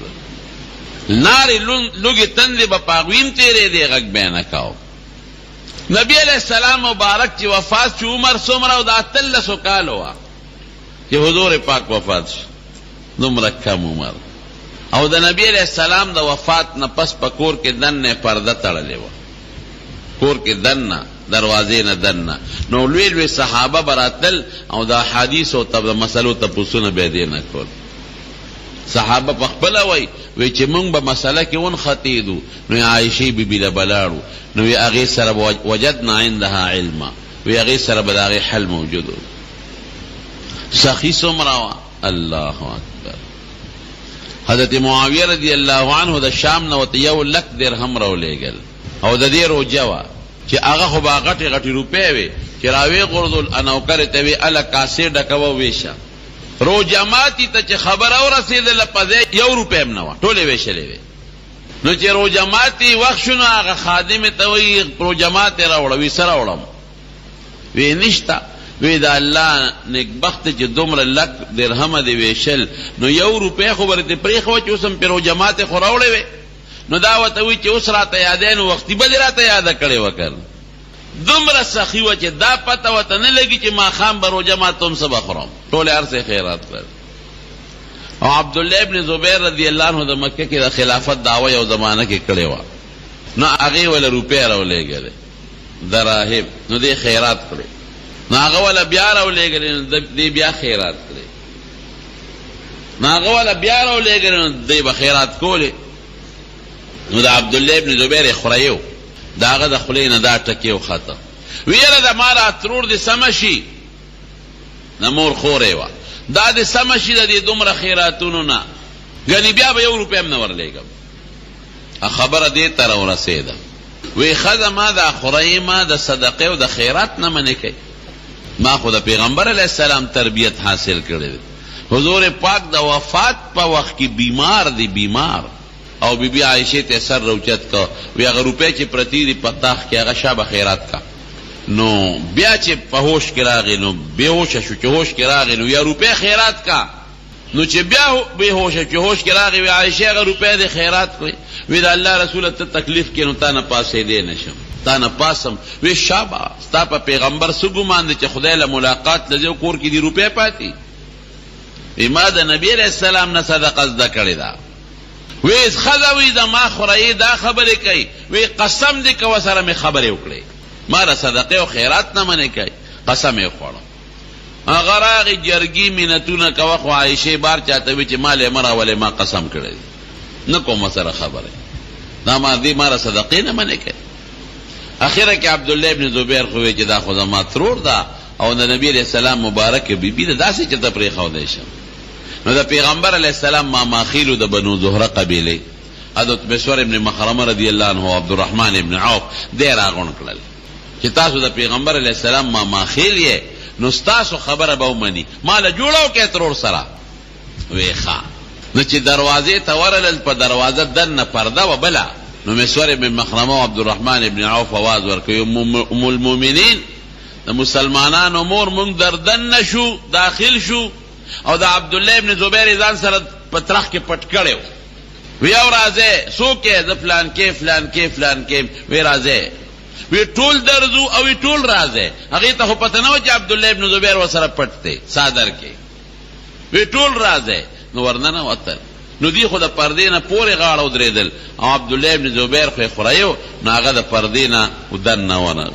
ناری لوګي تندې په پاغویم تیرې دی غږ بیان کاو نبی علیہ السلام مبارک چې وفات شو عمر څومره او دا 13 کال وا چې حضور پاک وفات شو دومره کم عمر او د نبی علیہ السلام د وفات نه پس پکور کې دنه پرده تړلې و کور کې دنه دروازې نه دنه نو لوی لوی صحابه براتل او د حدیث او تب مسلو ته پوښتنه به دي نه کول صحابه په خپل وای چې موږ به مسله کې ون خطیدو نو عائشه بیبي له بلاړو نو یې هغه سره وجدنا عندها علما وی هغه سره به هغه حل موجود سخی سمراوا الله اکبر حضرت معاویه رضی الله عنه د شام نو ته یو لک درهم راولېګل او د دې روجوا چې هغه خو باغټي غټي روپې وي چې راوي غردل انوکر ته وی ال کاسه ډکو ویشه روجماتی ته چې خبر او رسیدل په یو روپې نه ټوله ویشلې وي نو چې روجماتی وخت شنو هغه خادم ته وی روجمات راوړوي سره وړم وی نشتا وی دا الله نیکبخت چې دومره لک درهم دی ویشل نو یو روپې خو ورته پرې خو چې اوسم په روجمات خو راوړې وي نو دا وته وی چې اوس راته یادین وختي به راته یاد کړي وکړ دومره سخی و چې دا پته وته نه لګي چې ما خام به روجمات تم سبا خورم ټول ارسه خیرات کړ او عبد الله ابن زبیر رضی الله عنه د مکه کې د خلافت دعوه یو زمانہ کې کړي و نو هغه ول روپې راولېګل دراهم نو دې خیرات کړي نو هغه ول بیا راولېګل دې بیا خیرات کړي نو هغه ول بیا راولېګل دې به خیرات کولې نو د عبد الله ابن زبیر خریو داغه د خلینو دا ټکیو خطه ویره د مارا ترور دي سمشي نمور خورې وا دا د سمشي د دومره خیراتونو نه غنی بیا به یو روپې هم نه ورلېګم خبره دې تر ورسېده وی خدمه د خریمه د صدقه او د خیرات نه منې کوي ما خو د پیغمبر علی السلام تربیت حاصل کړې حضور پاک د وفات په وخت کې بیمار دی بیمار او بی بی عائشہ ته سر روچت کا وی هغه روپې چې پرتی دی پتاخ کې هغه شابه خیرات کا نو بیا چې په هوش کې راغی نو به هوش شو چې هوش کې راغی نو یا روپې خیرات کا نو چې بیا به هوش چې هوش کې راغی وی عائشہ هغه روپې د خیرات کړې وی د الله رسول ته تکلیف کې نو تا نه پاسې دی نشم تا نه پاسم وی شابه ستا په پیغمبر سګومان دي چې خدای له ملاقات لږه کور کې دی روپې پاتې ایما د نبی علیہ السلام نه صدقه زده کړې ده وی خذوی دا ما خورئی دا خبرې کوي وی قسم دې کو سره می خبرې وکړي ما را صدقه او خیرات نه منې کوي قسم یې خوړم هغه راغی جرګي مینتونه کوه خو عائشه بار چاته وی چې مال مرا ولې ما قسم کړی نه کوم سره خبره دا ما دې ما را صدقه نه منې کوي اخیره کې عبد الله ابن زبیر خو چې دا خو زما ترور دا او د نبی علیہ السلام مبارک بیبی دا داسې چې ته پرې خو دی شه نو د پیغمبر علیہ السلام ما ماخیلو د بنو زهره قبیله حضرت مسور ابن مخرمه رضی الله عنه او عبدالرحمن ابن عوف دیر اغون کړل چې تاسو د پیغمبر علیہ السلام ما ماخیل یې نو تاسو خبره به ومني مال جوړو کې ترور سره وی ښا نو چې دروازې ته ورلل په دروازه دنه پرده و بلا نو مسور ابن مخرمه او عبدالرحمن ابن عوف आवाज ورکوي ام المؤمنین د مسلمانانو مور مونږ دردن نشو داخل شو او دا عبدالله ابن زبیر ځان سره په ترخ کې پټ کړی وی او راځه څوک یې؟ زه فلان کې فلان کې فلان کې. وی راځه وی ټول درځو او وی ټول راځه. هغې ته خو پته نه وه چې عبدالله ابن زبیر ورسره پټ دی څادر کې. وی ټول راځه. نو ورننه وتل. نو دی خو د پردې نه پورې غاړه ودرېدل او عبدالله ابن زبیر خو یې خورایو نو هغه د پردې نه دننه ونه.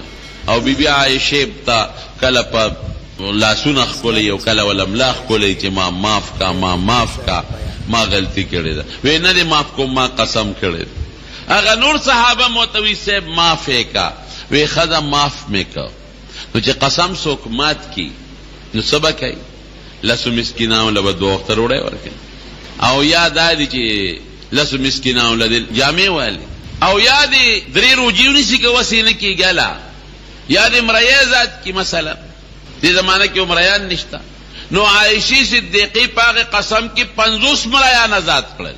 او بیبي عایشې ته کله په لاسونه ښکلوي او کله وله ملا ښکلوي چې ما معاف کا ما معاف کا ما غلطي کړې ده. وی نه دې معاف کوم ما قسم کړی. هغه نور صحابه موته وی صاحب معاف یې کا. وی ښځه معاف مې که. نو چې قسم څوک مات کی نو څه به کوي؟ لسو مسکینانو له به 2 وخته ډوډۍ ورکوي او یا دا دی چې لسو مسکینانو له جامې والي او یا دې 3 روجي ونیسي که وسې نه کېږي هله یا دې مریی ذات کی مثلا دې زمانه کې مریان نشته. نو عایشې صدیقې په هغې قسم کې 50 مریان آزاد کړل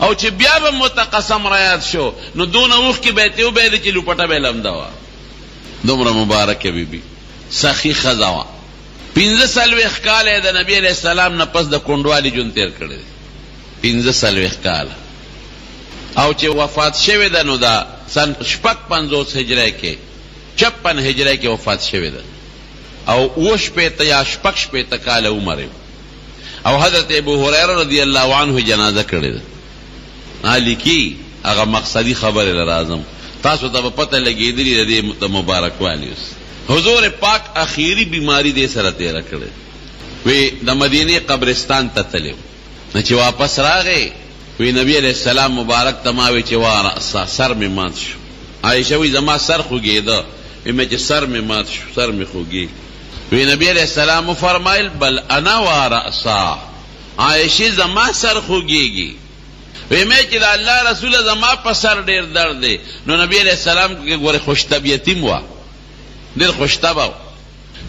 او چې بیا به موته قسم رایاد شو نو دونه اوښکې به یې ته وبهېدې چې لوپټه به یې لمده وه. دومره مبارکه بیبي سخي ښځه وه. 45 کاله د نبی علیہ السلام نه پس د کونډوالي ژوند تېر کړی دی. 45 کاله او چې وفات شوې ده نو دا سن 56 هجری کې 56 هجری کې وفات شوې ده او 58 یا 56 کاله عمر او حضرت ابو هریره رضی الله عنه جنازه کړې ده. لیکي هغه مقصدی خبره لرازم تاسو ته په پته لګېدلې د مبارک والی اوس حضور پاک اخیری بیماری دې سره تیره کړې. وی د مدینه قبرستان ته تلو نو چې واپس راغی وی نبی علیہ السلام مبارک ته ما وی چې وا سر مې مات شو. عایشه وی زما سر خوږېده. وی چې سر مې مات شو سر مې خوږي. وی نبی علیہ السلام فرمایل بل انا ورأسا عایشه زما سر خوږېږي. وی مې چې د الله رسول زما په سر ډېر درد دی. نو نبی علیہ السلام کې ګوره خوش طبیعتیم وه ډېر خوش طبع و.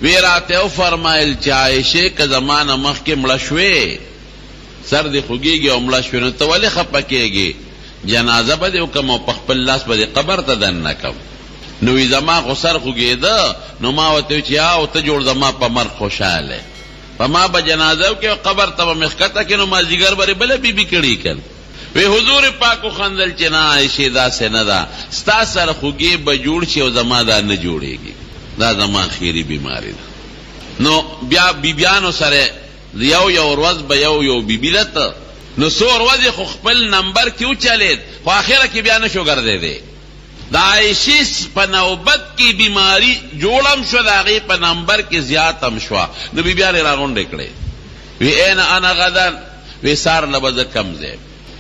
وی راته وفرمایل چې عایشې که زما نه مخکې مړه شوې سر دې خوږېږي او مړه شوې نو ته ولې خفه کېږې؟ جنازه به دې وکړم او په خپل لاس به دې قبر ته دننه کړم. نو وی زما خو سر خوږېده نو ما ورته وی چې او ته جوړ زما په مرګ خوشحاله په ما به جنازه وکړې او قبر ته به مې ښکته کړې نو مازدیګر به بله بیبي کړي کړ. وی حضور پاک وخندل چې نه عایشې داسې نه ده ستا سره خوږې به جوړ شي او زما دا نه جوړېږي دا زما خیری بیماری ده. نو بیا بیبیانو سره یو ورځ به یو بیبي لته نو څو ورځې خو خپل نمبر کې وچلېد خو آخره کې بیا نشو ګرځېدی. د عایشې په نوبت کې بیماری جوړم شو د هغې په نمبر کې زیاتم شوه. نو بیبیانې راغونډې کړې وی این انا غدن وی سار له به زه کم ځای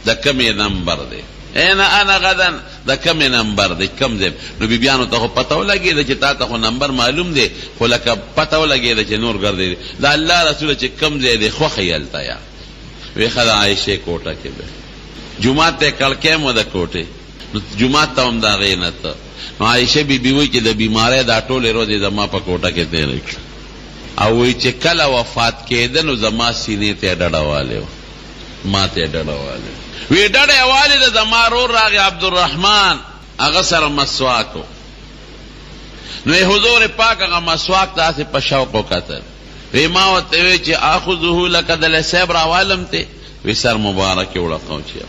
د کمې نمبر دی این انا غدن د کمې نمبر دی کم ځای. نو بیبیانو ته خو پته ولګېده چې تا ته خو نمبر معلوم دی خو لکه پته ولګېده چې نور ګرځېدي د الله رسوله چې کم ځای دی خوښ یې هلته یا. وی ښه د عایشې کوټه کې به جومات ته یې کړکۍ م د کوټې نو جومات ته هم د هغې نه ته. نو عایشې بیبي وایي چې د بیمارۍ دا ټولې ورځې زما په کوټه کې تېرې کړه او وایي چې کله وفات کېده نو زما سینې ته یې ډډه والې وه ما ته یې ډډه والې وی ډډه یې والې ده زما رور راغی عبدالرحمن هغه سره مسواک و. نو حضور پاک هغه مسواک داسې په شوق وکتل. وی ما ورته وی چې اخذه لکه دلی صاحب راوالم ته وی سر مبارک یې وړقو چې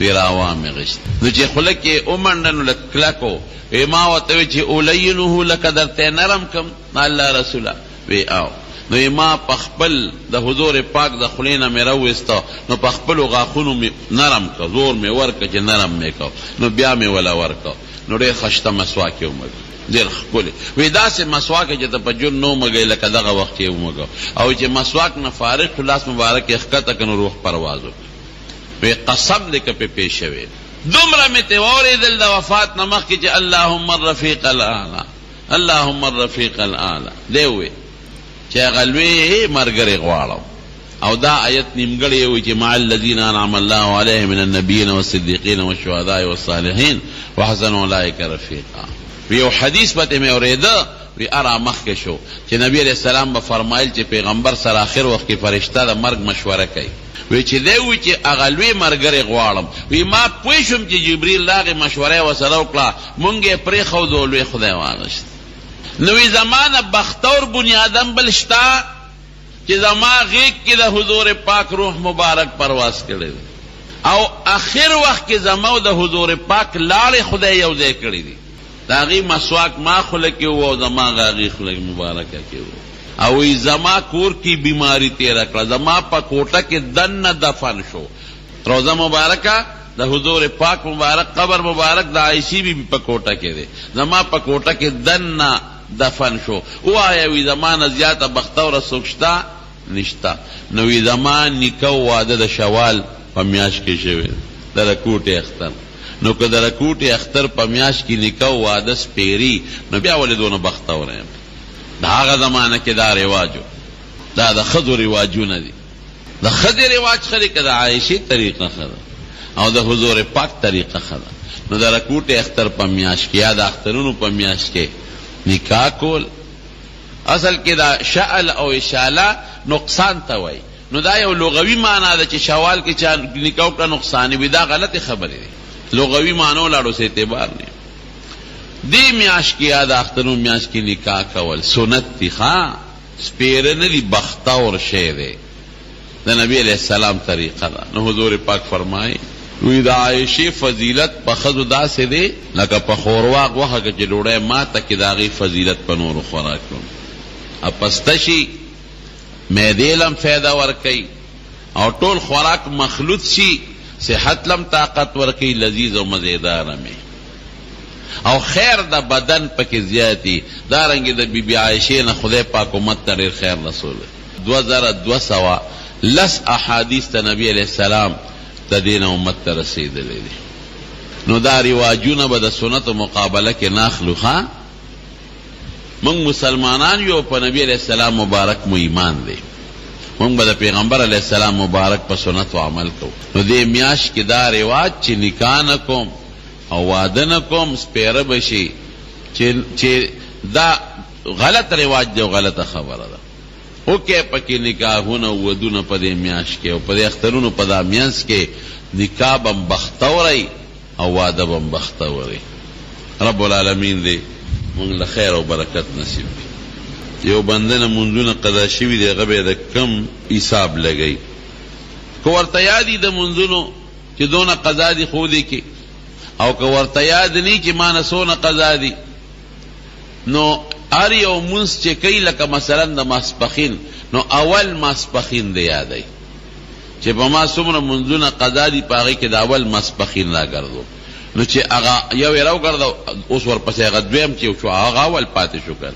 وی راوا مې غشت. نو چې خوله کې ومنډه نو لږ کلکو. وی ما ورته وی چې اولینه لکه درته نرم کم الله رسوله وی او. نو ما په خپل د حضور پاک د خولې نه مې راوویسته نو په خپلو غاښونو مې نرم که زور مې ورکه چې نرم مې که نو بیا مې وله ورکه نو ډېر ښایسته مسواک یې ومږه ډېر ښکلې. وی داسې مسواک چې ته په جون نه ومږئ لکه دغه وخت یې ومږه او چې مسواک نه فارغ شو لاس مبارک یې ښکته که نو روح پرواز وکړه. وی قسم دې که پې پیښ شوې دومره مې ته واورېدل د وفات نه مخکې چې اللهم الرفیق الاعلی اللهم الرفیق الاعلی دی وی چې هغه لوی ملګری غواړم او دا آیت نیمګړی وي چې مع الذین انعم الله علیهم من النبیین والصدیقین والشهداء والصالحین وحسن اولئک رفیقا. یو حدیث به مې اورېده وی ارا مخکې شو چې نبی علیہ السلام به فرمایل چې پیغمبر سره آخر وخت کې فرشته د مرګ مشوره کوي. وی چې دی وی چې هغه لوی ملګری غواړم. وی ما پوه شوم چې جبریل د هغې مشوره یې ورسره وکړه مونږ یې پرېښودو لوی خدای واغشت. نوی زمانه بختور بنیادم بل شتا چې زما غیږ کې د حضور پاک روح مبارک پرواز کړی دی او اخر وخت کې زما او د حضور پاک لاړې خدای یو ځای کړی دی. د هغې مسواک ما خوله کې و او زما هغې خوله مبارکه کې و او وی زما کور کی بیماری تیره کړه، زما په کوټه کې دننه دفن شو. روزه مبارکه د حضور پاک مبارک قبر مبارک د عائشې بی بی په کوټه کې دی، زما په کوټه کې دننه دفن شو. ووایه وی زما نه زیاته بختوره څوک شته نشته. نو وی زما نیکه واده د شوال په میاشت کې شوی د رکوټې اختر. نو که د رکوټې اختر په میاشت کې نیکه واده سپیري نو بیا ولې دونه بختوره یم؟ د هغه زمانه کې دا رواجو، دا د ښځو رواجونه دي. د ښځې رواج ښه دی که د عایشې طریقه ښه ده او د حضور پاک طریقه ښه ده. نو د رکوټې اختر په میاشت کې یا د اخترونو په میاشت کې نکاح کول اصل کې دا شعل او اشاله نقصان ته وایي. نو دا یو لغوي معنا ده چې شوال کې چا نکاح وکړه نقصان وي، دا غلطې خبرې دي. لغوي معنو لاړو سے اعتبار نه. دی میاش کې یا د اخترونو میاش کې نکاح کول سنت دي، ښه سپیره نه دي، بختور شی دی، د نبی علیہ السلام طریقه ده. نو حضور پاک فرمایي وی د عایشې فضیلت په ښځو داسې دی لکه په خورواق وخه کې چې ډوډۍ ماته کې د هغې فضیلت په نورو خوراکونو. پسته شي معدې لم فایده ورکوي او ټول خوراک مخلوط شي، صحت لم طاقت ورکوي، لذیذ او مزیداره می او خیر د بدن پکې زیاتی. دارنګې د بی بی عایشې نه خدای پاک امت ته ډېر خیر رسول. 2210 احادیث ته نبی علیہ السلام د دین امت ته رسیدلی دي. نو دا رواجونه به د سنتو مقابله کې ناخلو. ښه موږ مسلمانان یو، په نبی علیہ السلام مبارک مو ایمان دی، موږ به د پیغمبر علیہ السلام مبارک په سنتو عمل کوو. نو دې میاشت کې دا رواج چې نکاح نه کوم او واده نه کوم سپیره بشي چې دا غلط رواج دی او غلطه خبره ده. اوکې پکې نکاحونه او ودونه په دې میاشت کې او په دې اخترونو په دا میاشت کې نکاح به هم بختوری او واده به هم بختوری. رب العالمین دې موږ له خیر او برکت نصیب کړي. یو بنده نه منځونه قضا شوي دي، هغه به د کم حساب لګوي. که ورته یاد دي د منځونو چې دونه قضا دي خو دې کې، او که ورته یاد نی چې ما نه څونه قضا دي، نو هر یو منځ چې کوي لکه مثلا د ماسپښین، نو اول ماسپښین دی یادوي چې په ما څومره منځونه قضا دي، په هغې کې د اول ماسپښین راګرځو. نو چې هغه یو یې راوګرځو اوس ورپسې هغه دویم چې شو هغه اول پاتې شو کړ.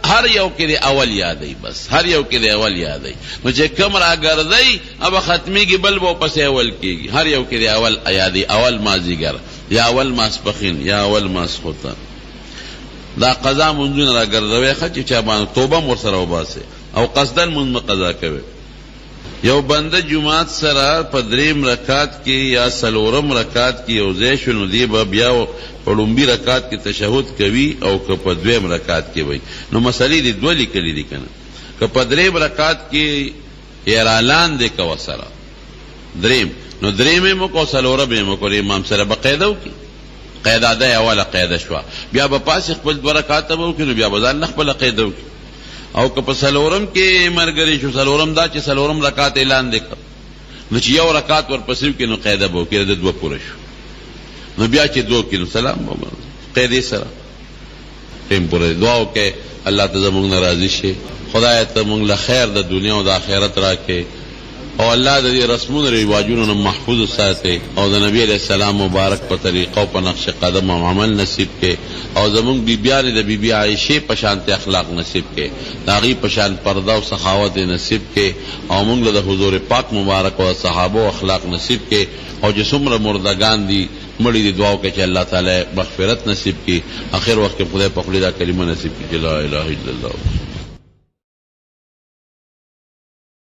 هر یو کې د اول یادوي، بس هر یو کې د اول یادوي. نو چې کم راګرځئ ابه ختمیږي بل به پسې اول کېږي. هر یو کې د اول یادوي، اول مازدیګر یا اول ماسپښین یا اول ماسخوتن. دا قضا منځونه راګرځوئ ښه چې چا باندې توبه م ورسره وباسئ او قصدن منځ مه قضا کوئ. یو بنده جماعت سره په 3 رکعت کې یا 4 رکعت کې یو ځای شو، نو دی به بیا په لومبي رکعت کې تشهد کوي او که په 2 رکعت کې وي. نو مسلې دي دوه لیکلي دي که نه، که په 3 رکعت کې اعلان دی کوه سره 3، نو 3 مو کو 4 به مو کو امام سره به قاعده وکړي. قاعده ده اوله قاعده شوه، بیا به پاس خپل 2 رکعات به وکړي، نو بیا به ځان خپله قاعده وکړي. او که په 4 کې مرګري شو، 4 دا چې 4 رکعات اعلان دی نو چې 1 رکعات ورپسې وکړي نو قاعده به وکړي، د 2 پوره شو. نو بیا چې 2 کې نو سلام به قاعدې سره ټیم پوره دعا وکړي الله ته زموږ نه راضي شي. خدای ته موږ له خیر د دنیا او د آخرت راکړي او الله د دې رسمونو رواجونو نه محفوظ ساتي او د نبی علیہ السلام مبارک په طریقه او په نقش قدم او عمل نصیب کړي او زموږ بیبیانې د بیبي عایشې په شانته اخلاق نصیب کړي، د هغې په شان پرده او سخاوت نصیب کړي او موږ له د حضور پاک مبارک او صحابو اخلاق نصیب کړي. او چې څومره مردگان دي مړي دي دعا وکړي چې الله تعالی مغفرت نصیب کړي. آخر وخت کې خدای په خولې دا کلمه نصیب کړي چې لا اله الا الله.